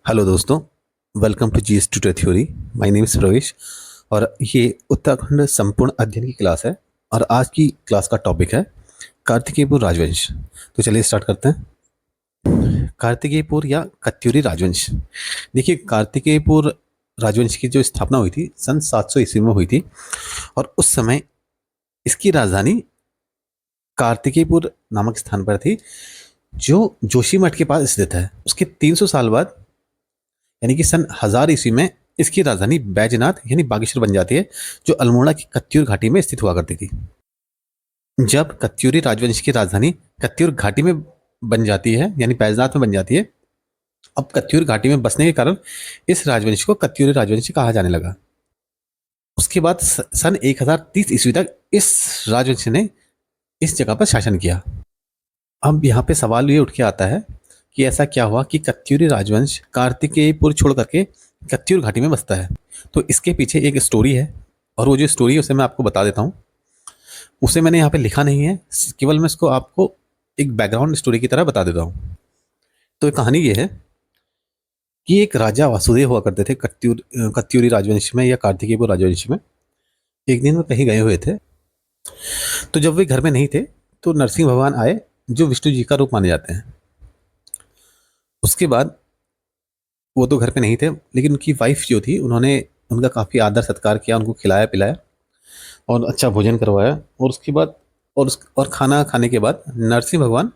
Hello दोस्तों, welcome to GS tutor theory. My name is Pravesh और ये उत्तराखंड संपूर्ण अध्ययन की क्लास है। और आज की क्लास का टॉपिक है कार्तिकेयपुर राजवंश। तो चलिए स्टार्ट करते हैं। कार्तिकेयपुर या कत्यूरी राजवंश। देखिए, कार्तिकेयपुर राजवंश की जो स्थापना हुई थी सन 700 ईस्वी में हुई थी। और उस समय इसकी राजधानी कार्तिकेयपुर नामक स्थान पर थी, जो जोशीमठ के पास स्थित है। उसके 300 साल बाद यानी कि सन 1000 ईस्वी में इसकी राजधानी बैजनाथ यानी बागेश्वर बन जाती है, जो अल्मोड़ा की कत्यूर घाटी में स्थित हुआ करती थी। जब कत्यूरी राजवंश की राजधानी कत्यूर घाटी में बन जाती है यानी बैजनाथ में बन जाती है, अब कत्यूर घाटी में बसने के कारण इस राजवंश को कत्यूरी राजवंश कहा जाने लगा। उसके बाद सन 1030 ईस्वी तक इस राजवंश ने इस जगह पर शासन किया। अब यहाँ पे सवाल ये उठ के आता है कि ऐसा क्या हुआ कि कत्यूरी राजवंश कार्तिकेयपुर छोड़ करके कत्यूर घाटी में बसता है। तो इसके पीछे एक स्टोरी है, और वो जो स्टोरी है उसे मैं आपको बता देता हूँ। उसे मैंने यहाँ पे लिखा नहीं है, केवल मैं इसको आपको एक बैकग्राउंड स्टोरी की तरह बता देता हूँ। तो कहानी ये है कि एक राजा वासुदेव हुआ करते थे कत्यूरी राजवंश में या कार्तिकेयपुर राजवंश में। एक दिन वो कहीं गए हुए थे, तो जब वे घर में नहीं थे तो नरसिंह भगवान आए, जो विष्णु जी का रूप माने जाते हैं। उसके बाद वो तो घर पे नहीं थे, लेकिन उनकी वाइफ जो थी उन्होंने उनका काफ़ी आदर सत्कार किया, उनको खिलाया पिलाया और अच्छा भोजन करवाया। और उसके बाद और खाना खाने के बाद नरसिंह भगवान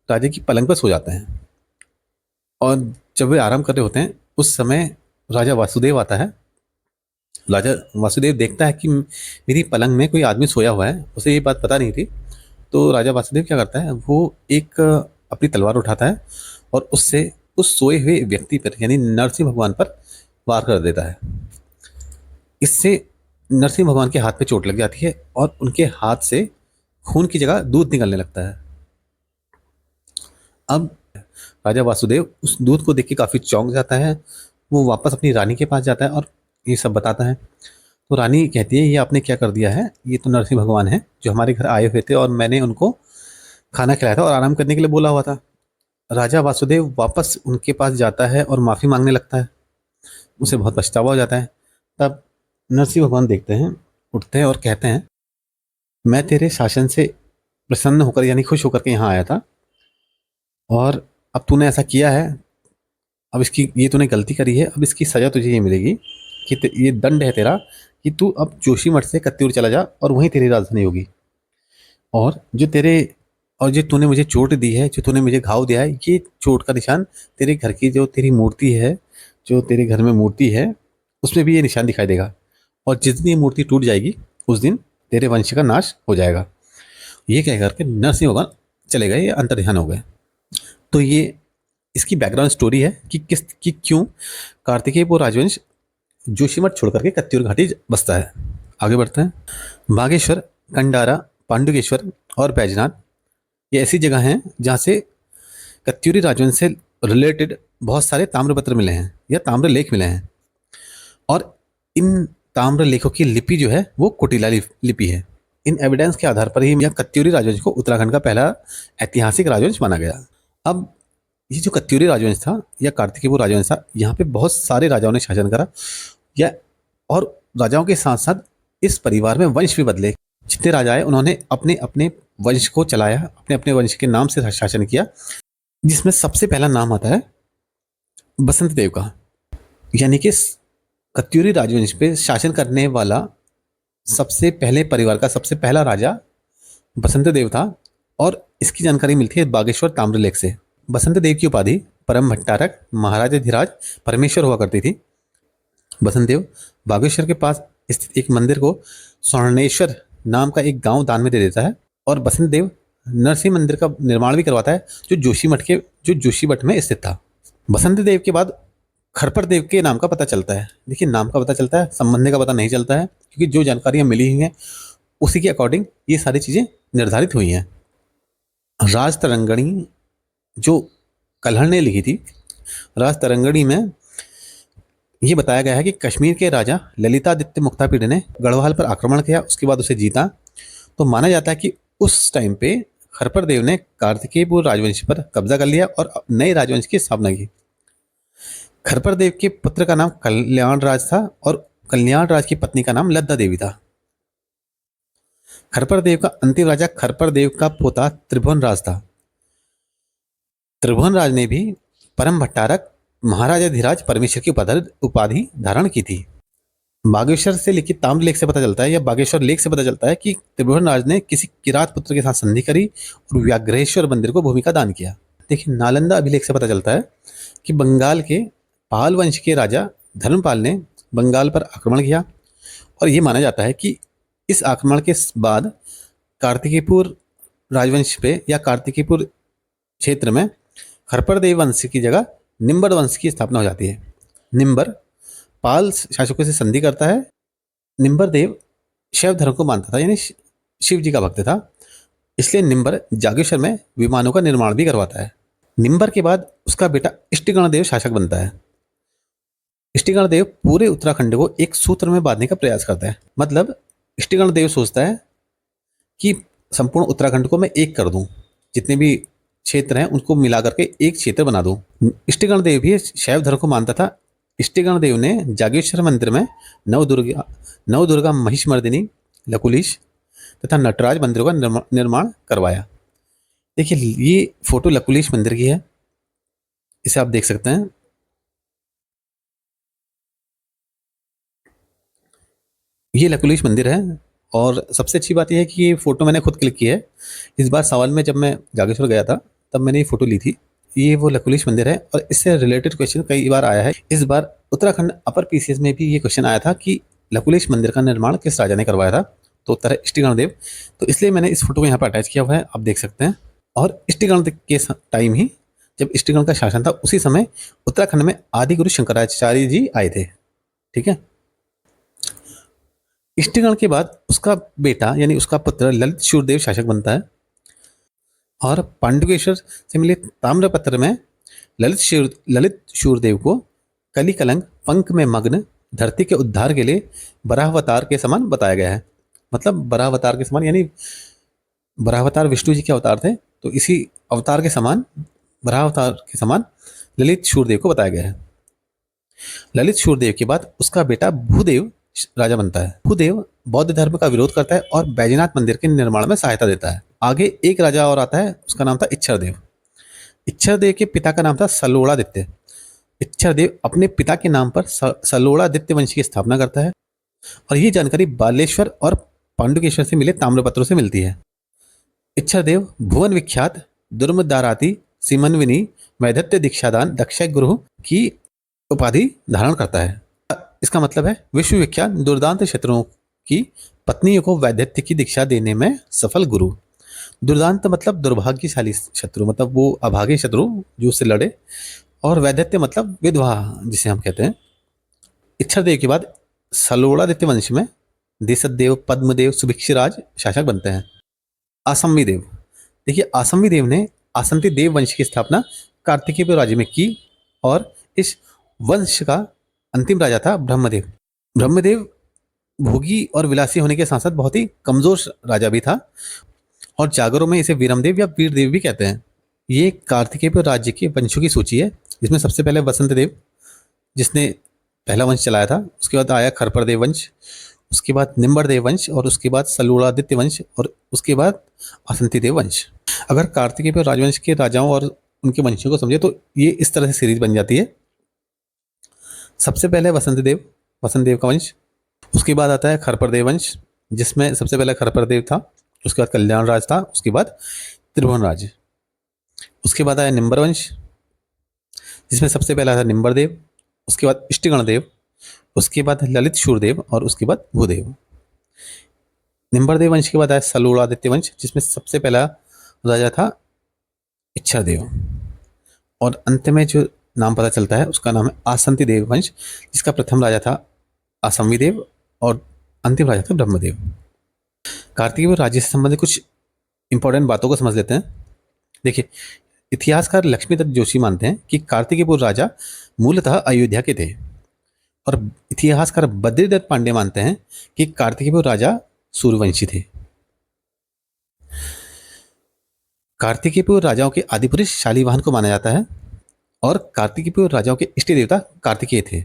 राजा की पलंग पर सो जाते हैं। और जब वे आराम कर रहे होते हैं उस समय राजा वासुदेव आता है। राजा वासुदेव देखता है कि मेरी पलंग में कोई आदमी सोया हुआ है, उसे ये बात पता नहीं थी। तो राजा वासुदेव क्या करता है, वो एक अपनी तलवार उठाता है और उससे उस सोए हुए व्यक्ति पर यानी नरसिंह भगवान पर वार कर देता है। इससे नरसिंह भगवान के हाथ पे चोट लग जाती है और उनके हाथ से खून की जगह दूध निकलने लगता है। अब राजा वासुदेव उस दूध को देख के काफ़ी चौंक जाता है। वो वापस अपनी रानी के पास जाता है और ये सब बताता है। तो रानी कहती है, ये आपने क्या कर दिया है, ये तो नरसिंह भगवान है जो हमारे घर आए हुए थे और मैंने उनको खाना खिलाया था और आराम करने के लिए बोला हुआ था। राजा वासुदेव वापस उनके पास जाता है और माफ़ी मांगने लगता है। उसे बहुत पछतावा हो जाता है। तब नरसिंह भगवान देखते हैं, उठते हैं और कहते हैं, मैं तेरे शासन से प्रसन्न होकर यानी खुश होकर के यहाँ आया था, और अब तूने ऐसा किया है। अब इसकी ये तूने गलती करी है, अब इसकी सज़ा तुझे ये मिलेगी कि ये दंड है तेरा कि तू अब जोशीमठ से कत्यूर चला जा और वहीं तेरी राजधानी होगी। और जो तूने मुझे चोट दी है, जो तूने मुझे घाव दिया है, ये चोट का निशान तेरे घर की जो तेरी मूर्ति है, जो तेरे घर में मूर्ति है, उसमें भी ये निशान दिखाई देगा। और जिस दिन ये मूर्ति टूट जाएगी उस दिन तेरे वंश का नाश हो जाएगा। ये कह करके नरसिंह भगवान चले गए, ये अंतर्ध्यान हो गए। तो ये इसकी बैकग्राउंड स्टोरी है कि क्यों कार्तिकेयपुर राजवंश जोशीमठ छोड़ करके कत्यूर घाटी बसता है। आगे बढ़ते हैं। बागेश्वर, कंडारा, पांडुकेश्वर और बैजनाथ ये ऐसी जगह हैं जहाँ से कत्यूरी राजवंश से रिलेटेड बहुत सारे ताम्रपत्र मिले हैं या ताम्र लेख मिले हैं। और इन ताम्र लेखों की लिपि जो है वो कुटिला लिपि है। इन एविडेंस के आधार पर ही यह कत्यूरी राजवंश को उत्तराखंड का पहला ऐतिहासिक राजवंश माना गया। अब ये जो कत्यूरी राजवंश था या कार्तिकेयपुर राजवंश था, यहाँ पे बहुत सारे राजाओं ने शासन करा या और राजाओं के साथ साथ इस परिवार में वंश भी बदले। जितने राजा आए उन्होंने अपने अपने वंश को चलाया, अपने अपने वंश के नाम से शासन किया, जिसमें सबसे पहला नाम आता है बसंत देव का। यानी कि कत्यूरी राजवंश पे शासन करने वाला सबसे पहले परिवार का सबसे पहला राजा बसंत देव था। और इसकी जानकारी मिलती है बागेश्वर ताम्रलेख से। बसंत देव की उपाधि परम भट्टारक, महाराजा धीराज, परमेश्वर हुआ करती थी। बसंत देव बागेश्वर के पास स्थित एक मंदिर को स्वर्णेश्वर नाम का एक गांव दान में दे देता है। और बसंत देव नरसिंह मंदिर का निर्माण भी करवाता है, जो जोशीमठ में स्थित था। बसंत देव के बाद खरपर देव के नाम का पता चलता है। देखिए, नाम का पता चलता है, संबंध का पता नहीं चलता है, क्योंकि जो जानकारियाँ मिली हुई हैं उसी के अकॉर्डिंग ये सारी चीज़ें निर्धारित हुई हैं। राज तरंगणी जो कल्हड़ ने लिखी थी, राज तरंगणी में ये बताया गया है कि कश्मीर के राजा ललितादित्य मुक्तापीड़ ने गढ़वाल पर आक्रमण किया, उसके बाद उसे जीता। तो माना जाता है कि उस टाइम पे खरपर देव ने कार्तिकेयपुर राजवंश पर कब्जा कर लिया और नए राजवंश की स्थापना की। खरपर देव के पुत्र का नाम कल्याण राज था और कल्याण राज की पत्नी का नाम लद्दा देवी था। खरपर देव का अंतिम राजा खरपर देव का पोता त्रिभुवन राज था। त्रिभुवन राज ने भी परम भट्टारक महाराजा धीराज परमेश्वर की उपाधि धारण की थी। बागेश्वर से लिखित ताम्र लेख से पता चलता है या बागेश्वर लेख से पता चलता है कि त्रिभुवन राज ने किसी किरात पुत्र के साथ संधि करी और व्याघ्रेश्वर मंदिर को भूमि का दान किया। देखिए, नालंदा अभिलेख से पता चलता है कि बंगाल के पाल वंश के राजा धर्मपाल ने बंगाल पर आक्रमण किया और ये माना जाता है कि इस आक्रमण के बाद कार्तिकेयपुर राजवंश पे या कार्तिकेयपुर क्षेत्र में खरपर देव वंश की जगह निम्बर वंश की स्थापना हो जाती है। निम्बर पाल शासकों से संधि करता है। निम्बर देव शैव धर्म को मानता था, यानी शिव जी का भक्त था, इसलिए निम्बर जागेश्वर में विमानों का निर्माण भी करवाता है। निम्बर के बाद उसका बेटा इष्टिगण देव शासक बनता है। इष्टिगण देव पूरे उत्तराखंड को एक सूत्र में बांधने का प्रयास करता है। मतलब इष्टिगण देव सोचता है कि संपूर्ण उत्तराखंड को मैं एक कर दूं, जितने भी क्षेत्र हैं उनको मिला करके एक क्षेत्र बना दूं। इष्टिगण देव भी शैव धर्म को मानता था। इष्टिगण देव ने जागेश्वर मंदिर में नवदुर्गा महिषमर्दिनी, लकुलिश तथा नटराज मंदिरों का निर्माण करवाया। देखिए, ये फोटो लकुलिश मंदिर की है, इसे आप देख सकते हैं। ये लकुलिश मंदिर है और सबसे अच्छी बात यह है कि ये फोटो मैंने खुद क्लिक की है। इस बार सावन में जब मैं जागेश्वर गया था तब मैंने ये फोटो ली थी। ये वो लकुलिश मंदिर है और इससे रिलेटेड क्वेश्चन कई बार आया है। इस बार उत्तराखंड अपर पीसीएस में भी ये क्वेश्चन आया था कि लकुलिश मंदिर का निर्माण किस राजा ने करवाया था, तो उत्तर है इष्टिगण देव। तो इसलिए मैंने इस फोटो को यहाँ पर अटैच किया हुआ है, आप देख सकते हैं। और इष्टिगण के टाइम ही, जब इष्टिगण का शासन था, उसी समय उत्तराखंड में आदि गुरु शंकराचार्य जी आए थे। ठीक है। इष्टिगण के बाद उसका बेटा यानी उसका पुत्र ललित शूरदेव शासक बनता है और पांडुकेश्वर से मिले ताम्रपत्र में ललित शूरदेव को कली कलंक पंख में मग्न धरती के उद्धार के लिए बराहावतार के समान बताया गया है। मतलब बराहावतार के समान यानी बराहावतार विष्णु जी के अवतार थे, तो इसी अवतार के समान, बराहावतार के समान ललित शूरदेव को बताया गया है। ललित शूरदेव के बाद उसका बेटा भूदेव राजा बनता है। भूदेव बौद्ध धर्म का विरोध करता है और बैजनाथ मंदिर के निर्माण में सहायता देता है। आगे एक राजा और आता है, उसका नाम था इच्छरदेव। इच्छरदेव के पिता का नाम था सलोड़ादित्य। इच्छरदेव अपने पिता के नाम पर सलोड़ादित्य वंश की स्थापना करता है और ये जानकारी बालेश्वर और पांडुकेश्वर से मिले ताम्रपत्रों से मिलती है। इच्छरदेव भुवन विख्यात दुर्मदाराती सिमनविनी मैधत्य दीक्षादान दक्ष गुरु की उपाधि धारण करता है। इसका मतलब है विश्व विख्यात दुर्दांत शत्रुओं की पत्नियों को वैधत्य की दीक्षा देने में सफल गुरु। दुर्दांत मतलब दुर्भाग्यशाली शत्रु, मतलब वो अभागे शत्रु जो उससे लड़े, और वैधत्य मतलब विधवा जिसे हम कहते हैं। इच्छरदेव के बाद सलोड़ादित्य वंश में देशदेव, पद्मदेव, सुभिक्षराज शासक बनते हैं। आसम्वी देव, देखिए आसम्वी देव ने आसंती देव वंश की स्थापना कार्तिकेय राज्य में की और इस वंश का अंतिम राजा था ब्रह्मदेव। ब्रह्मदेव भोगी और विलासी होने के साथ साथ बहुत ही कमजोर राजा भी था और जागरों में इसे वीरमदेव या वीरदेव भी कहते हैं। ये कार्तिकेय राज्य के वंशों की सूची है, जिसमें सबसे पहले वसंत देव जिसने पहला वंश चलाया था, उसके बाद आया खरपर देव वंश, उसके बाद निम्बर देव वंश और उसके बाद सलोड़ादित्य वंश और उसके बाद असंती देव वंश। अगर कार्तिकेय राजवंश के राजाओं और उनके वंशों को समझे तो ये इस तरह से सीरीज बन जाती है। सबसे पहले वसंत देव का वंश, उसके बाद आता है खरपर देव वंश जिसमें सबसे पहले खरपर देव था, उसके बाद कल्याण राज था, उसके बाद त्रिभुवन राज, उसके बाद आया निम्बर वंश जिसमें सबसे पहला था निम्बर देव, उसके बाद इष्टिगण देव, उसके बाद ललित शूरदेव और उसके बाद भूदेव। निम्बर देव वंश के बाद आया सलोड़ादित्य वंश जिसमें सबसे पहला राजा था इच्छरदेव और अंत में जो नाम पता चलता है उसका नाम है आसंती देव वंश जिसका प्रथम राजा था आसम्वी देव और अंतिम राजा था ब्रह्मदेव। कार्तिकेय राज्य से संबंधित कुछ इंपॉर्टेंट बातों को समझ लेते हैं। देखिए, इतिहासकार लक्ष्मीदत्त जोशी मानते हैं कि कार्तिकेयपुर राजा मूलतः अयोध्या के थे और इतिहासकार बद्रीदत्त पांडे मानते हैं कि कार्तिकेयपुर राजा सूर्यवंशी थे। कार्तिकेयपुर राजाओं के आदिपुरुष शालिवाहन को माना जाता है और कार्तिकेय राजाओं के इष्ट देवता कार्तिकेय थे।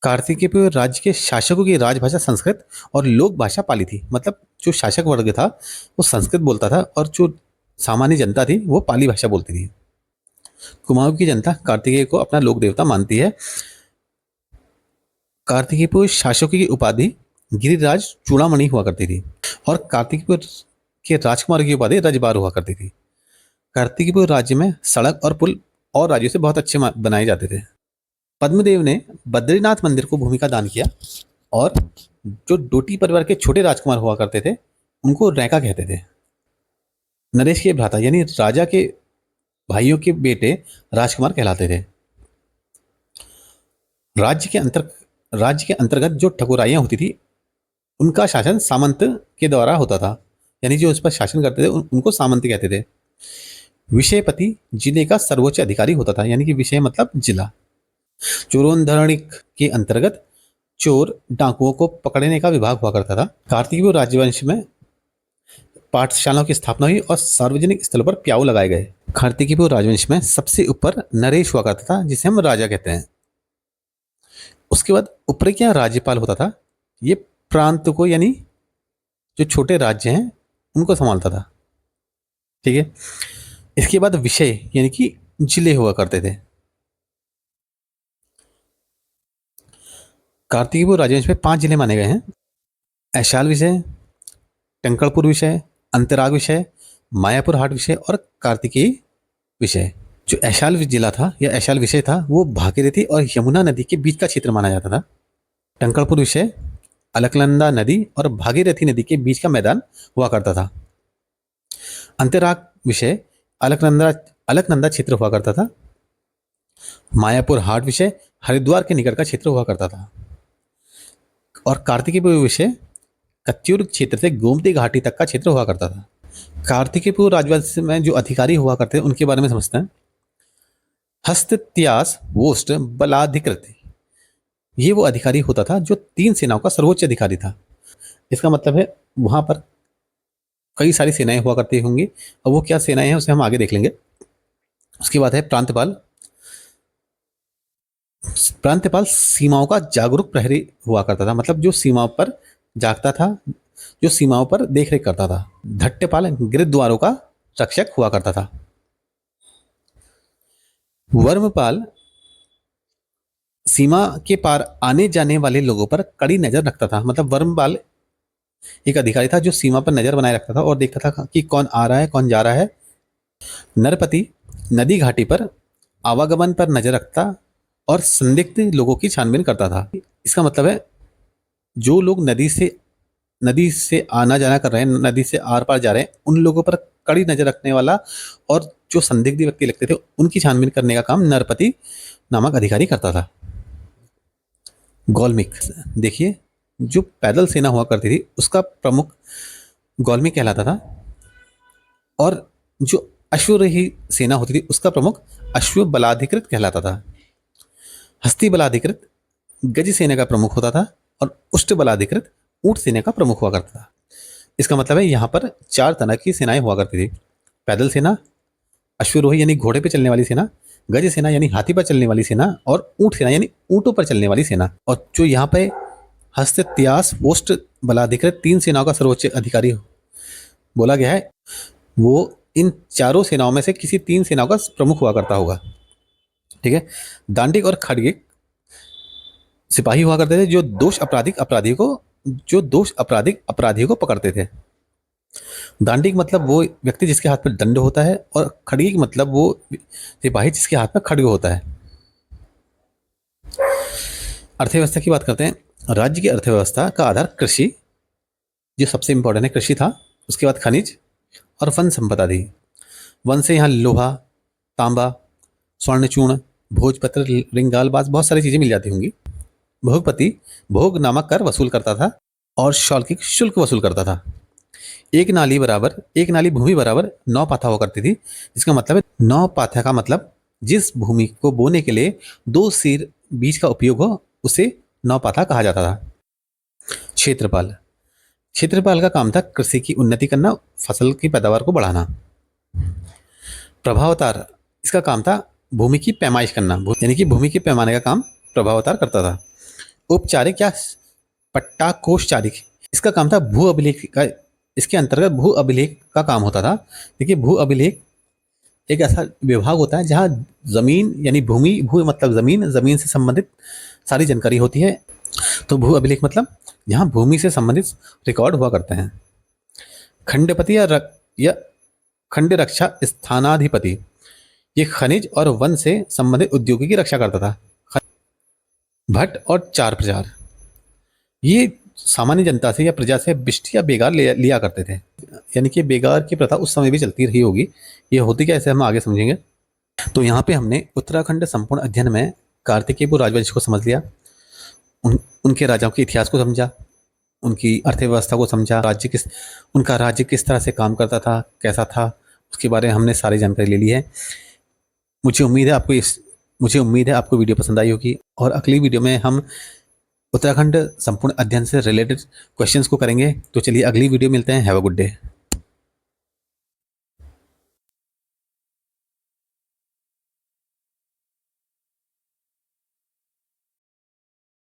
कार्तिकेय राज्य के शासकों की राजभाषा संस्कृत और लोक भाषा पाली थी। मतलब जो शासक वर्ग था वो संस्कृत बोलता था और जो सामान्य जनता थी वो पाली भाषा बोलती थी। कुमाऊं की जनता कार्तिकेय को अपना लोक देवता मानती है। कार्तिकेय शासकों की उपाधि गिरिराज चूड़ामणि हुआ करती थी और कार्तिकेय के राजकुमार की उपाधि रजबार हुआ करती थी। कार्तिकेय राज्य में सड़क और पुल और राज्यों से बहुत अच्छे बनाए जाते थे। पद्मदेव ने बद्रीनाथ मंदिर को भूमि का दान किया और जो डोटी परिवार के छोटे राजकुमार हुआ करते थे उनको रैका कहते थे। नरेश के भ्राता यानी राजा के भाइयों के बेटे राजकुमार कहलाते थे। राज्य के अंतर्गत जो ठकुराइयां होती थी उनका शासन सामंत के द्वारा होता था, यानी जो उस पर शासन करते थे उनको सामंत कहते थे। विषयपति जिले का सर्वोच्च अधिकारी होता था, यानी कि विषय मतलब जिला। चोरोधर्णिक के अंतर्गत चोर डाकुओं को पकड़ने का विभाग हुआ करता था। कार्तिकेय राजवंश में पाठशालाओं की स्थापना हुई और सार्वजनिक स्थलों पर प्याऊ लगाए गए। कार्तिकेय राजवंश में सबसे ऊपर नरेश हुआ करता था जिसे हम राजा कहते हैं। उसके बाद ऊपर क्या राज्यपाल होता था, ये प्रांत को यानी जो छोटे राज्य हैं उनको संभालता था। ठीक है। इसके बाद विषय यानी कि जिले हुआ करते थे। कार्तिकेय राजवंश में 5 जिले माने गए हैं। ऐशाल विषय, टंकड़पुर विषय, अंतराग विषय, मायापुर हाट विषय और कार्तिकेय विषय। जो ऐशाल जिला था या ऐशाल विषय था वो भागीरथी और यमुना नदी के बीच का क्षेत्र माना जाता था। टंकड़पुर विषय अलकनंदा नदी और भागीरथी नदी के बीच का मैदान हुआ करता था। अंतराग विषय अलकनंदा क्षेत्र हुआ करता था। मायापुर हाट विषय हरिद्वार के निकट का क्षेत्र हुआ करता था। और कार्तिकेय विषय कच्यूर क्षेत्र से गोमती घाटी तक का क्षेत्र हुआ करता था। कार्तिकेय राजवंश में जो अधिकारी हुआ करते हैं उनके बारे में समझते हैं। हस्तत्यास वोस्ट बलाधिकृत, ये वो अधिकारी होता था जो 3 सेनाओं का सर्वोच्च अधिकारी था। इसका मतलब है वहां पर कई सारी सेनाएं हुआ करती होंगी और वो क्या सेनाएं हैं उसे हम आगे देख लेंगे। उसके बाद है प्रांतपाल। प्रांतपाल सीमाओं का जागरूक प्रहरी हुआ करता था, मतलब जो सीमाओं पर जागता था, जो सीमाओं पर देखरेख करता था। धट्टेपाल गृहद्वारों का रक्षक हुआ करता था। वर्मपाल सीमा के पार आने जाने वाले लोगों पर कड़ी नजर रखता था। मतलब वर्मपाल एक अधिकारी था जो सीमा पर नजर बनाए रखता था और देखता था कि कौन आ रहा है कौन जा रहा है। नरपति नदी घाटी पर आवागमन पर नजर रखता और संदिग्ध लोगों की छानबीन करता था। इसका मतलब है जो लोग नदी से आना जाना कर रहे हैं, नदी से आर पार जा रहे हैं, उन लोगों पर कड़ी नजर रखने वाला और जो संदिग्ध व्यक्ति लगते थे उनकी छानबीन करने का काम नरपति नामक अधिकारी करता था। गौलमिक, देखिए जो पैदल सेना हुआ करती थी उसका प्रमुख गौलमिक कहलाता था और जो अश्वरोही सेना होती थी उसका प्रमुख अश्व बलाधिकृत कहलाता था। हस्ती बलाधिकृत गज सेना का प्रमुख होता था और उष्ट बलाधिकृत ऊंट सेना का प्रमुख हुआ करता था। इसका मतलब है यहाँ पर 4 तरह की सेनाएं हुआ करती थी। पैदल सेना, अश्वरोही यानी घोड़े पे चलने वाली सेना, गज सेना यानी हाथी पर चलने वाली सेना और ऊंट सेना यानी ऊंटों पर चलने वाली सेना। और जो यहाँ पे हस्तत्यास पोस्ट बलाधिकृत 3 सेनाओं का सर्वोच्च अधिकारी बोला गया है, वो इन चारों सेनाओं में से किसी 3 सेनाओं का प्रमुख हुआ करता होगा। ठीक है। दांडिक और खड़गिक सिपाही हुआ करते थे जो दोष अपराधिक अपराधियों को पकड़ते थे। दांडिक मतलब वो व्यक्ति जिसके हाथ में दंड होता है और खड़गिक मतलब वो सिपाही जिसके हाथ में खड्ग होता है। अर्थव्यवस्था की बात करते हैं। राज्य की अर्थव्यवस्था का आधार कृषि, जो सबसे इंपॉर्टेंट है, कृषि था। उसके बाद खनिज और वन संपदा थी। वन से यहाँ लोहा, तांबा, स्वर्णचूर्ण, भोजपत्र, रिंगालबाज, बहुत सारी चीजें मिल जाती होंगी। भोगपति भोग नामक कर वसूल करता था और शौल्किक शुल्क वसूल करता था। एक नाली भूमि बराबर 9 पाथा हुआ करती थी, जिसका मतलब है 9 पाथा का मतलब जिस भूमि को बोने के लिए 2 सिर बीज का उपयोग हो उसे 9 पाथा कहा जाता था। क्षेत्रपाल का काम था कृषि की उन्नति करना, फसल की पैदावार को बढ़ाना। प्रभावतार इसका काम था भूमि की पैमाइश करना, यानी कि भूमि के पैमाने का काम प्रभावतार करता था। उपचारिक या पट्टा कोषचारिक, इसका काम था भू अभिलेख का, इसके अंतर्गत भू अभिलेख का काम होता था। देखिए, भू अभिलेख एक ऐसा विभाग होता है जहाँ जमीन यानी भूमि, भू मतलब जमीन, जमीन से संबंधित सारी जानकारी होती है। तो भू अभिलेख मतलब यहाँ भूमि से संबंधित रिकॉर्ड हुआ करते हैं। खंडपति या खंड रक्षा स्थानाधिपति, ये खनिज और वन से संबंधित उद्योगों की रक्षा करता था। भट्ट और चार प्रचार, ये सामान्य जनता से या प्रजा से बिष्ट या बेगार लिया करते थे, यानी कि बेगार की प्रथा उस समय भी चलती रही होगी। ये होती क्या, ऐसे हम आगे समझेंगे। तो यहाँ पे हमने उत्तराखंड संपूर्ण अध्ययन में कार्तिकेय राजवंश को समझ लिया, उनके राजाओं के इतिहास को समझा, उनकी अर्थव्यवस्था को समझा, उनका राज्य किस तरह से काम करता था, कैसा था, उसके बारे में हमने सारी जानकारी ले ली है। मुझे उम्मीद है आपको वीडियो पसंद आई होगी, और अगली वीडियो में हम उत्तराखंड संपूर्ण अध्ययन से रिलेटेड क्वेश्चंस को करेंगे। तो चलिए अगली वीडियो मिलते हैं। Have a good day.